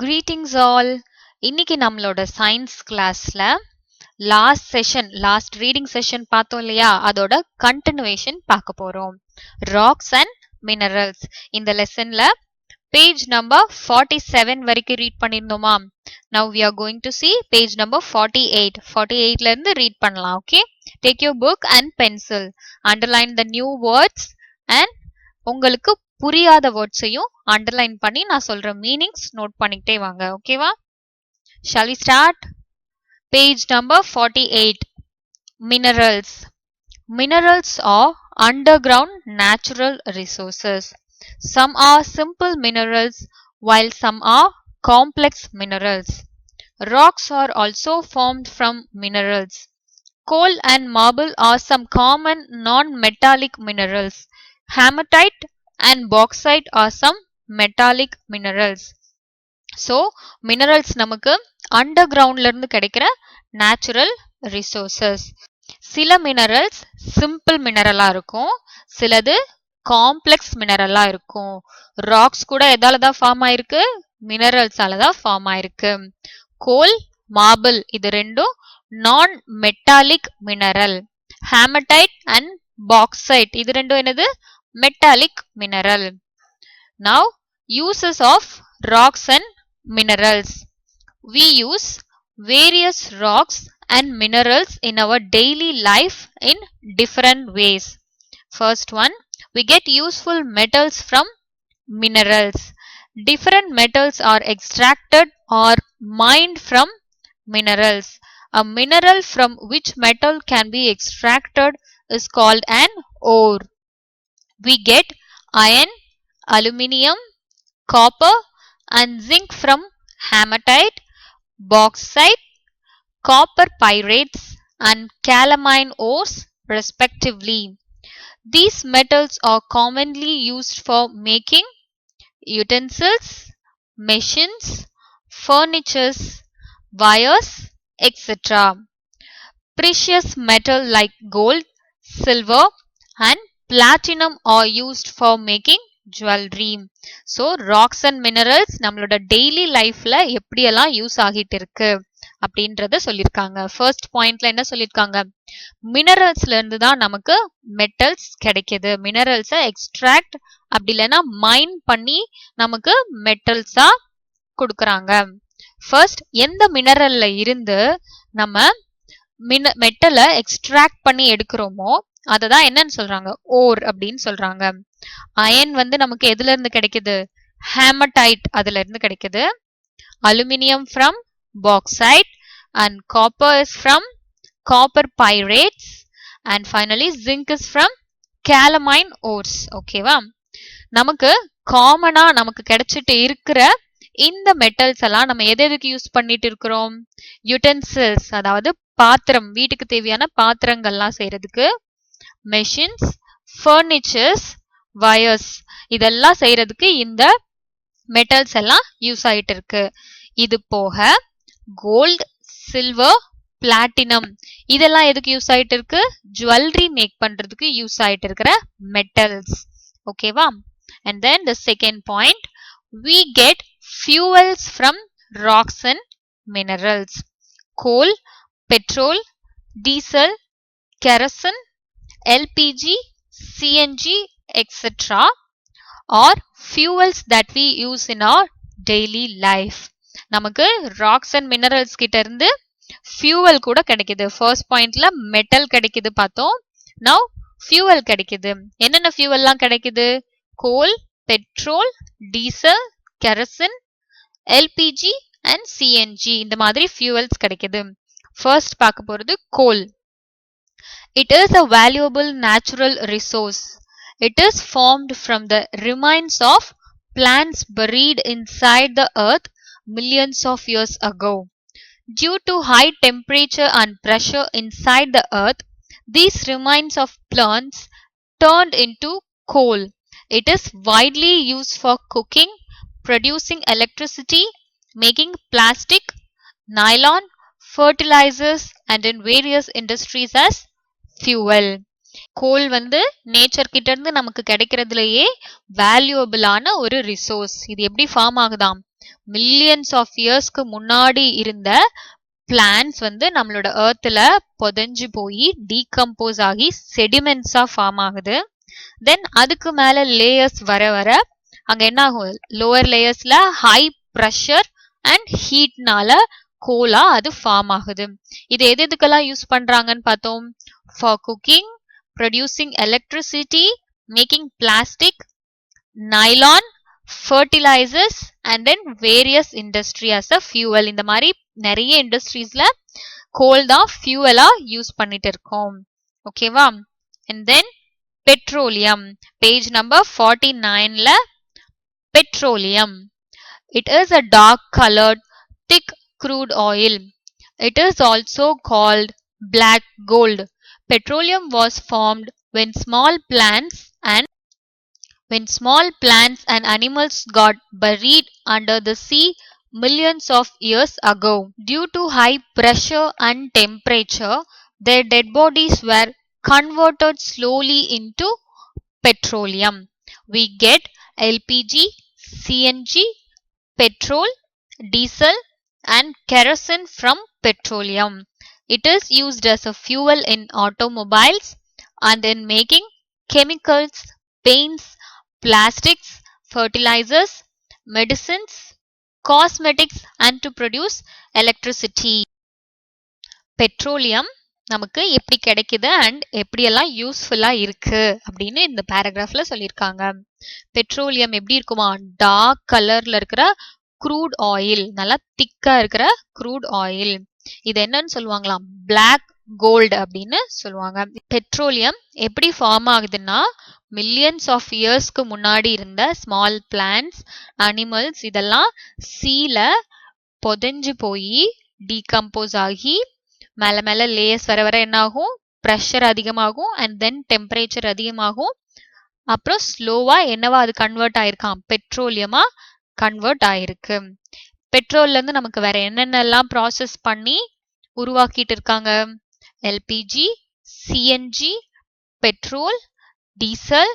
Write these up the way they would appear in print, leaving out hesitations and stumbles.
Greetings all. இன்னைக்கு நம்மளோட science கிளாஸ்ல லாஸ்ட் ரீடிங் செஷன் பார்த்தோம் இல்லையா, அதோட கண்டினியூவேஷன் பார்க்க போறோம். Rocks and minerals. இந்த லெசன்ல பேஜ் நம்பர் 47 வரைக்கும் ரீட் பண்ணிருந்தோமா? Now we are going to see page number 48. 48ல இருந்து ரீட் பண்ணலாம். Okay, take your book and pencil, underline the new words and உங்களுக்கு புரியாத வேர்ட்ஸையும் அண்டர்லைன் பண்ணி நான் சொல்ற மீனிங்ஸ் நோட் பண்ணிக்கிட்டே வாங்க. ஓகேவா? Shall we start? Page number 48. Minerals. Minerals are underground natural resources. Some are simple minerals while some are complex minerals. Rocks are also formed from minerals. Coal and marble are some common non-metallic minerals. Hematite and bauxite are some metallic minerals. So minerals நமக்கு undergroundல இருந்து கிடைக்கிற natural resources. சில minerals simple mineralா இருக்கும், சிலது complex மினரலா இருக்கும். Rocks கூட எதால தான் ஃபார்ம் ஆயிருக்கு? மினரல்ஸால தான் ஃபார்ம் ஆயிருக்கு. கோல், மார்பிள் இது ரெண்டும் நான் metallic mineral. Hematite and bauxite இது ரெண்டும் என்னது? Metallic mineral. Now uses of rocks and minerals. We use various rocks and minerals in our daily life in different ways. First one, we get useful metals from minerals. Different metals are extracted or mined from minerals. A mineral from which metal can be extracted is called an ore. We get iron, aluminium, copper and zinc from hematite, bauxite, copper pyrites and calamine ores respectively. These metals are commonly used for making utensils, machines, furnitures, wires, etc. Precious metal like gold, silver and platinum are used for making jewelry. So rocks and minerals நம்மளோட daily lifeல எப்படியெல்லாம் use ஆகிட்டு இருக்கு அப்படின்றத சொல்லிருக்காங்க. First பாயிண்ட்ல என்ன சொல்லிருக்காங்க? மினரல்ஸ்ல இருந்து தான் நமக்கு மெட்டல்ஸ் கிடைக்குது. மினரல்ஸை எக்ஸ்ட்ராக்ட் அப்படி இல்லைன்னா மைன் பண்ணி நமக்கு மெட்டல்ஸா கொடுக்கறாங்க. ஃபர்ஸ்ட் எந்த மினரல்ல இருந்து நம்ம மெட்டலை எக்ஸ்ட்ராக்ட் பண்ணி எடுக்கிறோமோ அததான் என்னன்னு சொல்றாங்க? ஓர் அப்படின்னு சொல்றாங்க. அயன் வந்து நமக்கு எதுல இருந்து கிடைக்குது? ஹேமடைட் அதுல இருந்து கிடைக்குது. Aluminium from bauxite and copper is from copper pyrites and finally zinc is from calamine ores. ஓகேவா? நமக்கு காமனா நமக்கு கிடைச்சிட்டு இருக்கிற இந்த மெட்டல்ஸ் எல்லாம் நம்ம எதுக்கு யூஸ் பண்ணிட்டு இருக்கிறோம்? யுட்டென்சில்ஸ் அதாவது பாத்திரம், வீட்டுக்கு தேவையான பாத்திரங்கள்லாம் செய்யறதுக்கு, மெஷின்ஸ், ஃபர்னிச்சர்ஸ், வயர்ஸ் இதெல்லாம் செய்யறதுக்கு இந்த மெட்டல்ஸ் எல்லாம் யூஸ் ஆயிட்டு இருக்கு. இது போக கோல்ட், சில்வர், பிளாட்டினம் இதெல்லாம் எதுக்கு யூஸ் ஆயிட்டு இருக்கு? ஜுவல்லரி மேக் பண்றதுக்கு யூஸ் ஆயிட்டு இருக்கிற மெட்டல்ஸ். ஓகேவா? And then the second point, we get fuels from rocks and minerals. Coal, petrol, diesel, kerosene, LPG, CNG, etc. are fuels that we use in our daily life. நமக்கு rocks and minerals கிட்ட இருந்து fuel கூட கிடைக்குது. First பாயிண்ட்ல metal கிடைக்குது பார்த்தோம். Now fuel கிடைக்குது. என்னென்ன ஃபியூவல்லாம் கிடைக்குது? Coal, petrol, diesel, kerosene, LPG and CNG இந்த மாதிரி ஃபியூவல்ஸ் கிடைக்குது. ஃபர்ஸ்ட் பார்க்க போறது கோல். It is a valuable natural resource. It is formed from the remains of plants buried inside the earth millions of years ago. Due to high temperature and pressure inside the earth, these remains of plants turned into coal. It is widely used for cooking, producing electricity, making plastic, nylon, fertilizers and in various industries as fuel. கோல் வந்து nature கிட்ட இருந்து நமக்கு கிடைக்கிறதுலயே வேல்யூபிளான ஒரு resource. இது எப்படி form ஆகுதாம்? Millions of இயர்ஸ்க்கு முன்னாடி இருந்த பிளான்ஸ் வந்து நம்மளோட எர்த்ல புதைஞ்சு போய் டீகம்போஸ் ஆகி செடிமெண்ட்ஸா ஃபார்ம் ஆகுது. தென் அதுக்கு மேல லேயர்ஸ் வர வர அங்க என்ன ஆகும், லோவர் லேயர்ஸ்ல ஹை ப்ரெஷர் அண்ட் ஹீட்னால கோலா அது ஃபார்ம் ஆகுது. இது எதுக்கெல்லாம் யூஸ் பண்றாங்கன்னு பார்த்தோம். For cooking, producing electricity, making plastic, nylon, fertilisers and then various industry as a fuel. இந்த மாதிரி நிறைய இண்டஸ்ட்ரீஸ்ல கோல் தான் ஃபியூவலா யூஸ் பண்ணிட்டு இருக்கோம். ஓகேவா? And then petroleum, page number 49ல petroleum. It is a dark colored thick crude oil. It is also called black gold. Petroleum was formed when small plants and animals got buried under the sea millions of years ago. Due to high pressure and temperature, their dead bodies were converted slowly into petroleum. We get LPG, CNG, petrol, diesel and kerosene from petroleum. It is used as a fuel in automobiles and in making chemicals, paints, plastics, fertilizers, medicines, cosmetics and to produce electricity. Petroleum நமக்கு எப்படி கிடைக்குது and எப்படியெல்லாம் யூஸ்ஃபுல்லா இருக்கு அப்படின்னு இந்த பேராகிராஃப்ல சொல்லியிருக்காங்க. Petroleum எப்படி இருக்குமா, டார்க் கலர்ல இருக்கிற க்ரூட் ஆயில், நல்லா திக்கா இருக்கிற க்ரூட் ஆயில். இது என்னன்னு சொல்லுவாங்களாம், பிளாக் கோல்டு அப்படின்னு சொல்லுவாங்க. பெட்ரோலியம் எப்படி ஃபார்ம் ஆகுதுன்னா, மில்லியன்ஸ் ஆஃப் இயர்ஸ்க்கு முன்னாடி இருந்த ஸ்மால் பிளான்ட்ஸ், அனிமல்ஸ் இதெல்லாம் சீல புதைஞ்சு போய் டீகம்போஸ் ஆகி மேல மேல லேயர்ஸ் வர வர என்ன ஆகும், ப்ரெஷர் அதிகமாகும் அண்ட் தென் டெம்பரேச்சர் அதிகமாகும். அப்புறம் ஸ்லோவா என்னவா அது கன்வெர்ட் ஆயிருக்கான், பெட்ரோலியமா கன்வெர்ட் ஆயிருக்கு. பெட்ரோல்ல இருந்து நமக்கு வேற என்னென்னலாம் ப்ராசஸ் பண்ணி உருவாக்கிட்டு இருக்காங்க, LPG, CNG, petrol, diesel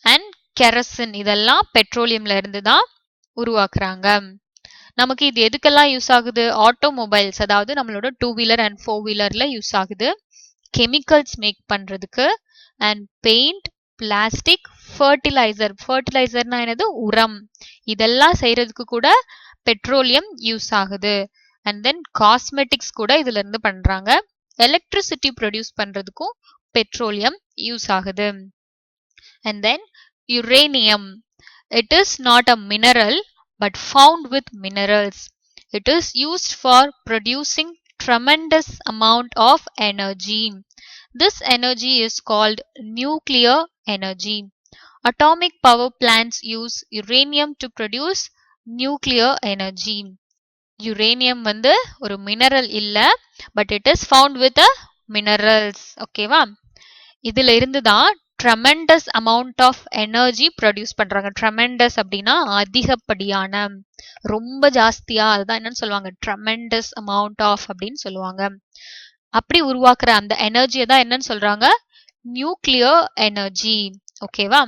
and kerosene, இதெல்லாம் பெட்ரோலியம்ல இருந்து தான் உருவாக்குறாங்க. நமக்கு இது எதுக்கெல்லாம் யூஸ் ஆகுது, ஆட்டோமொபைல்ஸ், அதாவது நம்மளோட 2 வீலர் அண்ட் 4 வீலர்ல யூஸ் ஆகுது. கெமிக்கல்ஸ் மேக் பண்றதுக்கு அண்ட் பெயிண்ட், பிளாஸ்டிக், ஃபர்டிலைசர்னா என்னது, உரம், இதெல்லாம் செய்யறதுக்கு கூட பெட்ரோலியம் யூஸ் ஆகுது. அண்ட் தென் காஸ்மெட்டிக்ஸ் கூட இதுல இருந்து பண்றாங்க. எலக்ட்ரிசிட்டி ப்ரொடியூஸ் பண்றதுக்கும் பெட்ரோலியம் யூஸ் ஆகுது. And then uranium, it is not a mineral but found with minerals. It is used for producing tremendous amount of energy. This energy is called nuclear energy. Atomic power plants use uranium to produce nuclear energy. Uranium வந்து ஒரு mineral இல்ல, but it is found with the minerals. ஓகேவா? இதுல இருந்து தான் tremendous amount of energy produce பண்றாங்க. tremendous அப்படின்னா அதிகப்படியான, ரொம்ப ஜாஸ்தியா, அதுதான் என்னன்னு சொல்லுவாங்க, tremendous amount of அப்படின்னு சொல்லுவாங்க. அப்படி உருவாக்குற அந்த எனர்ஜியை தான் என்னன்னு சொல்றாங்க, நியூக்ளியர் எனர்ஜி. ஓகேவா?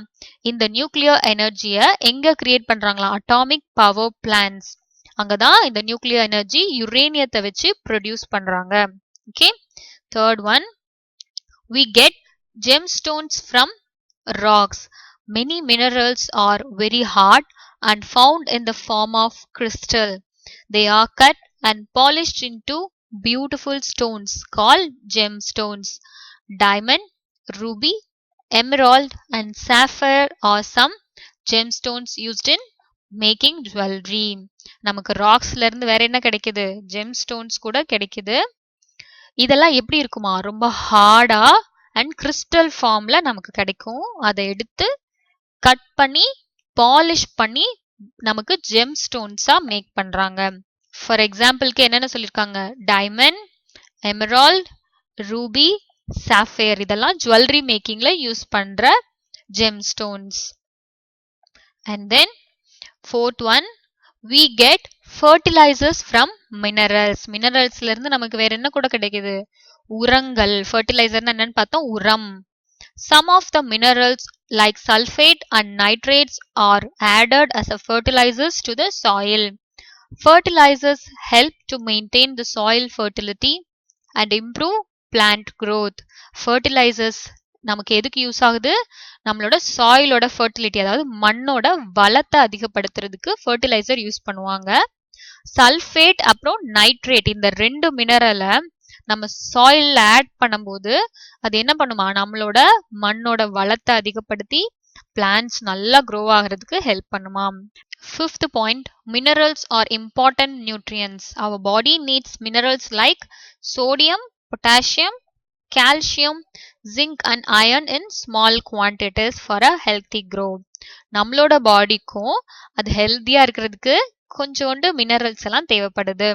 இந்த நியூக்ளியர் எனர்ஜியை எங்க கிரியேட் பண்றாங்களா, அட்டாமிக் பவர் பிளான்ட்ஸ். அங்கதான் இந்த நியூக்ளியர் எனர்ஜி யுரேனியத்தை வச்சு ப்ரொடியூஸ் பண்றாங்க. Okay. Third one, we get gemstones from rocks. Many minerals are very hard and found in the form of crystal. They are cut and polished into beautiful stones called gemstones. Diamond, ruby, emerald and sapphire are some gemstones used in making jewelry. நமக்கு ராக்ஸ்ல இருந்து வேற என்ன கிடைக்குது, gemstones கூட கிடைக்குது. இதெல்லாம் எப்படி இருக்குமா, ரொம்ப ஹார்டா அண்ட் கிறிஸ்டல் ஃபார்ம்ல நமக்கு கிடைக்கும். அதை எடுத்து கட் பண்ணி பாலிஷ் பண்ணி நமக்கு ஜெம் ஸ்டோன்ஸா மேக் பண்றாங்க. ஃபார் எக்ஸாம்பிளுக்கு என்னென்ன சொல்லியிருக்காங்க, டைமண்ட், எமரால்ட், ரூபி, சாஃபயர், இதெல்லாம் ஜுவல்லரி மேக்கிங்ல யூஸ் பண்ற GeM stones. And then fourth one, we get fertilizers from minerals. மினரல்ஸ்ல இருந்து நமக்கு வேற என்ன கூட கிடைக்குது, உரங்கள். ஃபர்டிலைசர்னா என்னன்னு பார்த்தோம், உரம். Some of the minerals like sulfate and nitrates are added as a fertilizers to the soil. Fertilizers help to maintain the soil fertility and improve plant growth. Fertilizers நமக்கு எதுக்கு யூஸ் ஆகுது? நம்மளோட சாயிலோட ஃபர்டிலிட்டி, அதாவது மண்ணோட வளத்தை அதிகப்படுத்துறதுக்கு ஃபர்டிலைசர் யூஸ் பண்ணுவாங்க. Sulphate அப்புறம் nitrate இந்த ரெண்டு மினரலை நம்ம சாயில்ல ஆட் பண்ணும்போது அது என்ன பண்ணுமா, நம்மளோட மண்ணோட வளத்தை அதிகப்படுத்தி பிளான்ட்ஸ் நல்லா க்ரோ ஆகிறதுக்கு ஹெல்ப் பண்ணுமா. Fifth point, minerals are important nutrients. Our body needs minerals like sodium, potassium, calcium, zinc and iron in small quantities for a healthy growth. நம்மளோட பாடிக்கும் அது ஹெல்த்தியா இருக்கிறதுக்கு கொஞ்சோண்டு மினரல்ஸ் எல்லாம் தேவைப்படுது.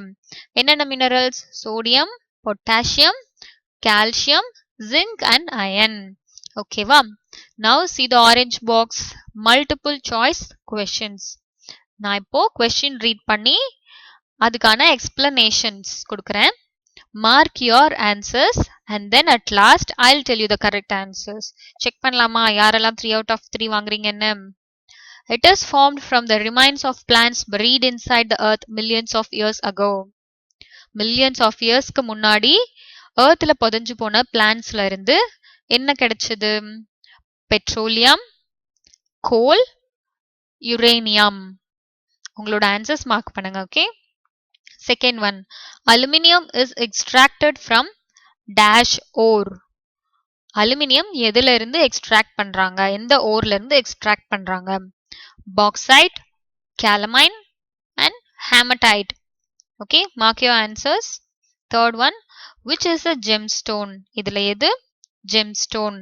என்னென்ன minerals? Sodium, potassium, calcium, zinc and iron. ஓகேவா? Now see the orange box, multiple choice questions. நான் இப்போ question read பண்ணி அதுக்கான explanations கொடுக்கிறேன். Mark your answers and then at last I'll tell you the correct answers. Check பண்ணலாமா யாரெல்லாம் 3 out of 3 வாங்குறீங்கன்னு? It is formed from the remains of plants buried inside the earth millions of years ago. Millions of yearsக்கு முன்னாடி earthல புதைஞ்சு போன பிளான்ட்ஸ்ல இருந்து என்ன கிடைச்சது? Petroleum, coal, uranium. உங்களோட answers mark பண்ணுங்க. Okay. Second one, aluminium is extracted from dash ore. Aluminium எதுல இருந்து extract பண்றாங்க? எந்த ஓர்ல இருந்து எக்ஸ்ட்ராக்ட் பண்றாங்க? Bauxite, calamine and hematite. Okay, mark your answers. Third one, which is a gemstone? இதுல எது gemstone?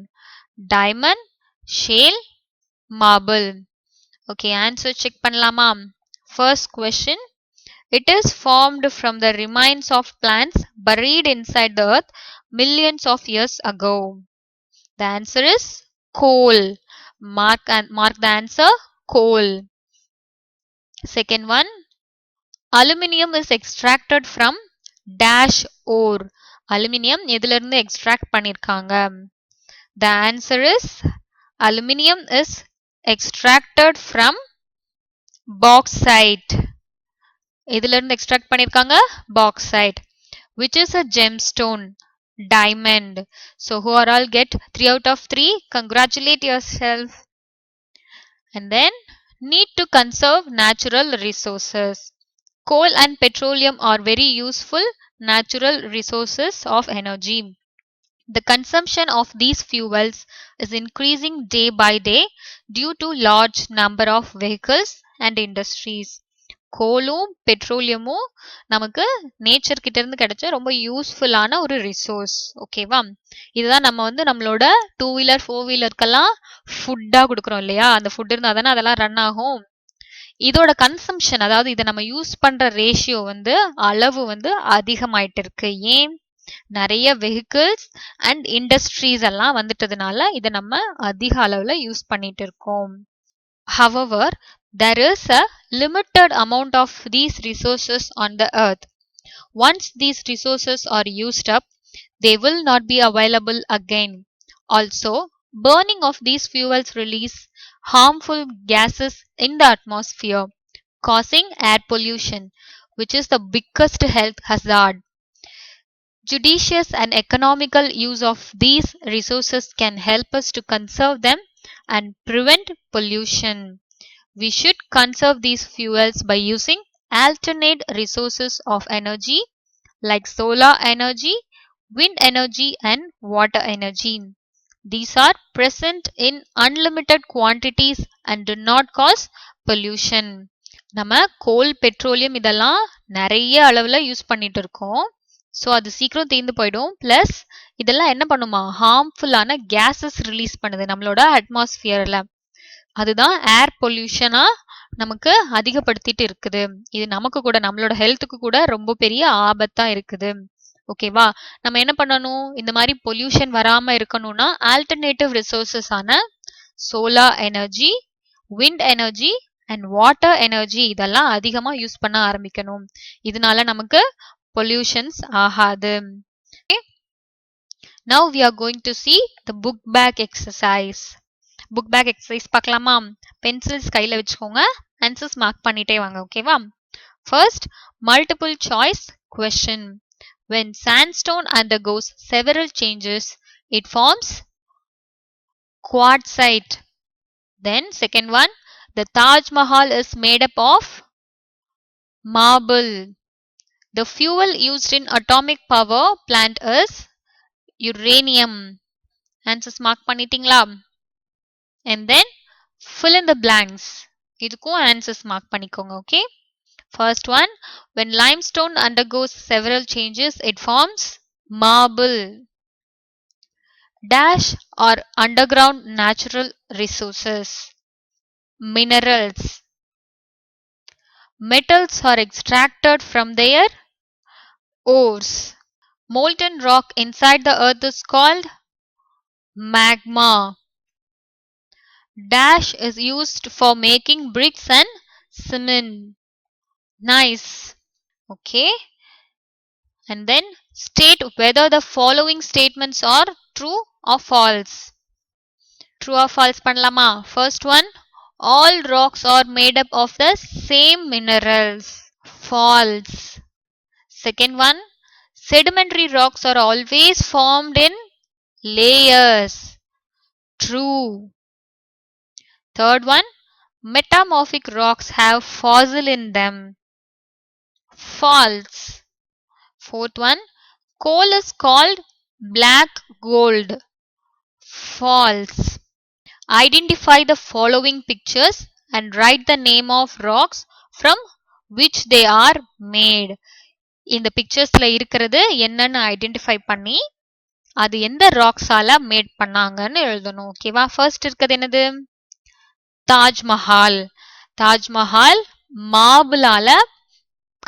Diamond, shale, marble. Okay, answer check பண்ணலாமா? First question, it is formed from the remains of plants buried inside the earth millions of years ago. The answer is coal. Mark the answer, coal. Second one, aluminum is extracted from dash ore. Aluminum எதுல இருந்து extract பண்ணிருக்காங்க? The answer is aluminum is extracted from bauxite. எதுல இருந்து extract பண்ணிருக்காங்க? Bauxite. Which is a gemstone? Diamond. So who are all get 3 out of 3? Congratulate yourself. And then need to conserve natural resources. Coal and petroleum are very useful natural resources of energy. The consumption of these fuels is increasing day by day due to large number of vehicles and industries. கோலும் பெட்ரோலியமும் நமக்கு nature கிட்ட இருந்து கிடைச்ச ரொம்ப யூஸ்ஃபுல்லான ஒரு resource. ஓகேவா? இதுதான் நம்ம நம்மளோட 2 வீலர் 4 வீலருக்கெல்லாம் ஃபுட்டா கொடுக்குறோம் இல்லையா? அந்த ஃபுட் இருந்தா தானே அதெல்லாம் ரன் ஆகும். இதோட கன்சம்ஷன், அதாவது இதை நம்ம யூஸ் பண்ற ரேஷியோ அளவு அதிகமாயிட்டு இருக்கு. ஏன்? நிறைய வெஹிக்கிள்ஸ் அண்ட் இண்டஸ்ட்ரீஸ் எல்லாம் வந்துட்டதுனால இதை நம்ம அதிக அளவுல யூஸ் பண்ணிட்டு இருக்கோம். However, there is a limited amount of these resources on the earth. Once these resources are used up, they will not be available again. Also, burning of these fuels release harmful gases in the atmosphere, causing air pollution, which is the biggest health hazard. Judicious and economical use of these resources can help us to conserve them and prevent pollution. We should conserve these fuels by using alternate resources of energy like solar energy, wind energy and water energy. These are present in unlimited quantities and do not cause pollution. நம்ம கோல், petroleum இதெல்லாம் நிறைய அளவுல use பண்ணிட்டு இருக்கோம். So அது சீக்கிரம் தீர்ந்து போயிடும். பிளஸ் இதெல்லாம் என்ன பண்ணுமா, ஹார்ம்ஃபுல்லான கேஸஸ் ரிலீஸ் பண்ணுது நம்மளோட அட்மாஸ்பியர்ல. அதுதான் ஏர் பொல்யூஷனா நமக்கு அதிகப்படுத்திட்டு இருக்குது. இது நமக்கு கூட, நம்மளோட ஹெல்த்துக்கு கூட ரொம்ப பெரிய ஆபத்தா இருக்குது. ஓகேவா? நம்ம என்ன பண்ணணும்? இந்த மாதிரி பொல்யூஷன் வராம இருக்கணும்னா ஆல்டர்னேட்டிவ் ரிசோர்சஸ் ஆன solar energy, wind energy and water energy இதெல்லாம் அதிகமா யூஸ் பண்ண ஆரம்பிக்கணும். இதனால நமக்கு பொல்யூஷன்ஸ் ஆகாது. Now we are going to see the book back exercise. Book back exercise பார்க்கலாமா? பென்சில்ஸ் கையில் வச்சுக்கோங்க, ஆன்சர்ஸ் மார்க் பண்ணிட்டே வாங்க. ஓகேவா? First, multiple choice question. When sandstone undergoes several changes, it forms quartzite. Then second one, the Taj Mahal is made up of marble. The fuel used in atomic power plant is uranium. Answers mark பண்ணிட்டீங்களா? And then fill in the blanks. இதுக்கும் answers mark பண்ணிக்கோங்க. Okay. First one, when limestone undergoes several changes, it forms marble. Dash are underground natural resources. Minerals. Metals are extracted from their ores. Molten rock inside the earth is called magma. Dash is used for making bricks and cement. Nice. Okay. And then state whether the following statements are true or false. True or false பண்ணலாமா? First one, all rocks are made up of the same minerals. False. Second one, sedimentary rocks are always formed in layers. True. Third one, metamorphic rocks have fossil in them. False. Fourth one, coal is called black gold. False. Identify the following pictures and write the name of rocks from which they are made. இந்த பிக்சர்ஸ்ல இருக்கிறது என்னன்னு identify பண்ணி அது எந்த ராக்ஸால mat பண்ணாங்கன்னு எழுதணும். ஓகேவா? First இருக்கிறது என்னது? தாஜ்மஹால். தாஜ்மஹால் மார்பிளால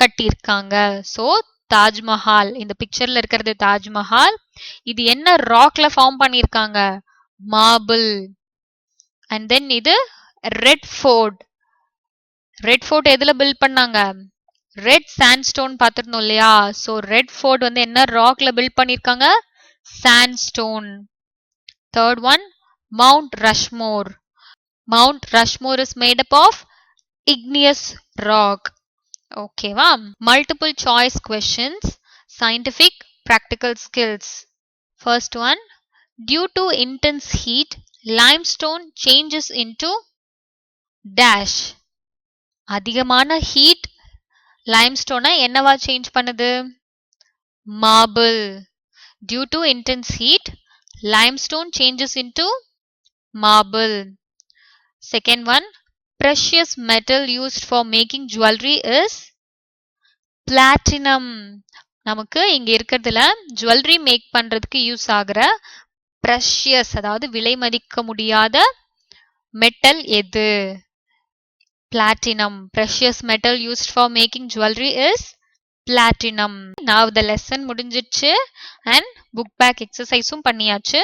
கட்டியிருக்காங்க. ஸோ தாஜ்மஹால், இந்த பிக்சர்ல இருக்கிறது தாஜ்மஹால். இது என்ன ராக்ல ஃபார்ம் பண்ணியிருக்காங்க? மார்பிள். அண்ட் தென் இது ரெட் ஃபோர்ட். ரெட் ஃபோர்ட் எதுல பில்ட் பண்ணாங்க? ரெட் சாண்ட்ஸ்டோன் பார்த்துருந்தோம் இல்லையா? ஸோ ரெட் ஃபோர்ட் வந்து என்ன ராக்ல பில்ட் பண்ணியிருக்காங்க? Sandstone. Third one, Mount Rushmore. Mount Rushmore is made up of igneous rock. ஓகேவா? Multiple choice questions, scientific practical skills. First one, due to intense heat, limestone changes into dash. அதிகமான heat limestone என்னவா change பண்ணுது? marble. Due to intense heat, limestone changes into marble. Second one, precious metal used for making jewelry is platinum. நமக்கு இங்க இருக்கிறதுல jewellery make பண்றதுக்கு use ஆகுற precious, அதாவது விலை மதிக்க முடியாத மெட்டல் எது? platinum. Precious metal used for making jewelry is platinum. Now the lesson முடிஞ்சிடுச்சு and book back exerciseம் பண்ணியாச்சு.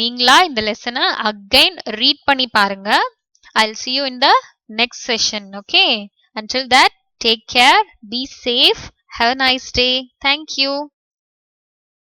நீங்களா இந்த லெசனை again read பண்ணி பாருங்க. I'll see you in the next session. Okay. Until that, take care, be safe, have a nice day. Thank you.